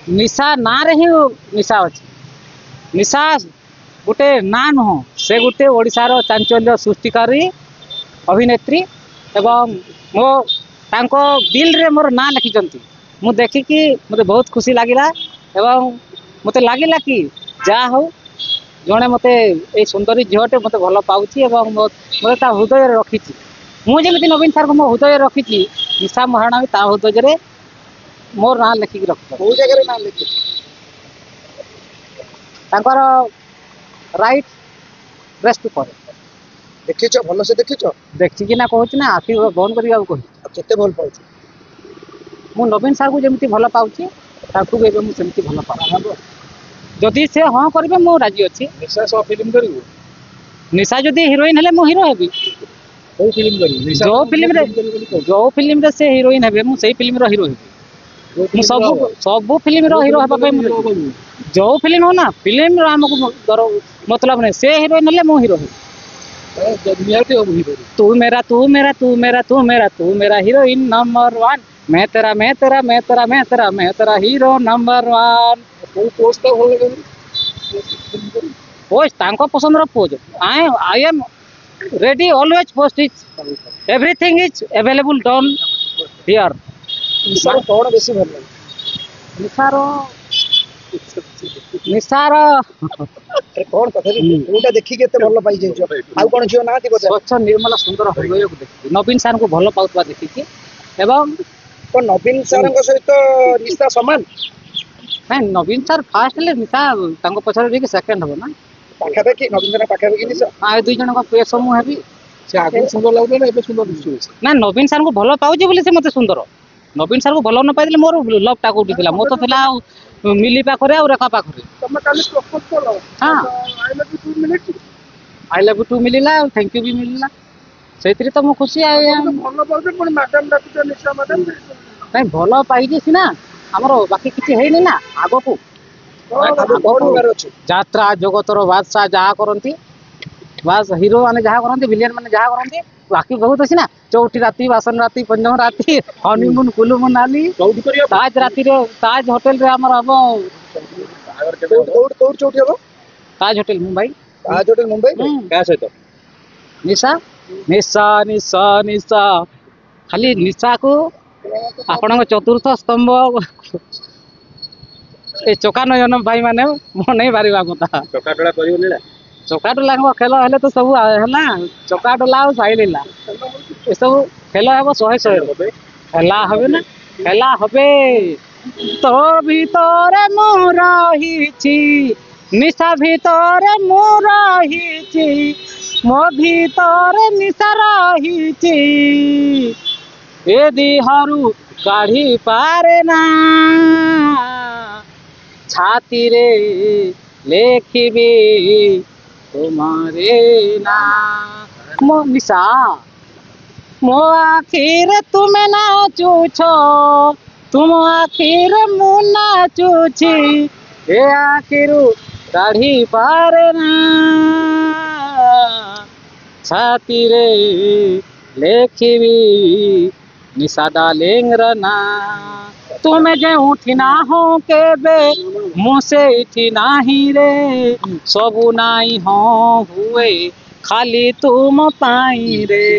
निशा ना रे ही निशा अच्छी निशा गोटे ना नुह से गोटे ओडिशार चांचल्य सृष्टिकारी अभिनेत्री एवं मो तांको बिल रे मोर ना लिखिं मु देखिकी मते बहुत खुशी लगिला एवं मते लगिला कि जा हो जड़े मत ये सुंदरी झीटे मत भल पाँच मत हृदय रखी मुझे नवीन सार को मो हृदय रखी निशा महाराणा भी ता हृदय मोर ना लिखिक रख जगह ना लिखी राइट रेस्ट पर देखिच भल से देखिच देखिकी ना कहूँ ना आखि बंद कर केते भल पाउछ मु नवीन सार को जमी भल पाँच ताकू भी सेमती भल पाऊँ जदि से हाँ करेंगे मु राजी अच्छी निशा सह फिल्म करू निशा जदि हिरोइन हेले मु हिरो हेबी जो फिल्म रे से हिरोइन हेबे मु सेही फिल्म रो हिरो हेबी मु सब फिल्म रो हिरो हेबा पे जो फिल्म हो ना फिल्म रो हमको मतलब नहीं से हिरोइन हेले मु हिरो हेबी तू मेरा तू मेरा तू मेरा तू मेरा तू मेरा हीरोइन नंबर 1 मैं तेरा मैं तेरा मैं तेरा मैं तेरा मैं तेरा हीरो नंबर 1 पोस्ट पोस्ट तांको पसंद रो pose I am ready always post is everything is available done here Nisha कौन बेसी भल निशार कौन कथा कोटा देखि केते भल पाई जाइछ आ कोन जियो ना दिबो स्वच्छ निर्मल सुंदर हृदय को देखि नवीन सार को भल पाउतबा देखि एवं तो नवीन सार सहित निशा समान नहीं नवीन सार फास्ट ले निशा तांको पछरे कि सेकंड हो ना पाखापाखि नवीन सार पाखापाखि निशा आ दुई जन को पेस मु हेबी से आगे सुंदर लागले ना एबे सुंदर दिसु ना नवीन सार को भल पाउजी बोली से मते सुंदर नवीन सार को भल न पाइले मोर लव टा कोठी थिला मो तो थिला मिली पाखरे आ रेखा पाखरे तमे काली प्रपोज करलो हां I love you 2 minute I love you 2 मिलिला थैंक यू भी मिलिला सेतरी तो मो खुशी आए भल पाउजे पण मैडम डाकुचे निशा मैडम नहीं भल पाइजे सिना हमरो बाकी किछि हेइनी ना आगो को यात्रा जगतर बादशाह जहाँ करती बास हिरो माने जहाँ करती विलियन माने जहाँ करती बाकी बहुत अच्छी ना चौथी राति बासन राति पंचम राति हनीमून कुलू मनाली ताज राति रे ताज होटल रे हमर हम चौथी हम ताज होटल मुंबई क्या सहित निशा निशा निशा निशा खाली निशा को आपण चतुर्थ स्तंभ ए चका नयन भाई माने मन नहीं बारिबा कथा चकाटोला करियो चकाटोला खेल हेले तो सब है चकाटोला और साइलिला ए सब खेल हे 100 खेला हबे ना खेला हबे तो भीतर मु रहिछि निशा भीतर मु रहिछि मो भीतर निशा रहिछि ए दिहारू काढ़ी पारे ना छाती रे लेखिबी तुम्हारे ना मो निशा मो आखिर तुमे नाचुछ तुम आखिर मु नाचुछि ए आखिर काढ़ी पारे ना छाती रे लेखिबी निशा डार्लिंग रना तुम्हें जे उठी ना हो के बे मुझसे इठी नाही रे सबू नाई हो हुए खाली तुम पाई रे।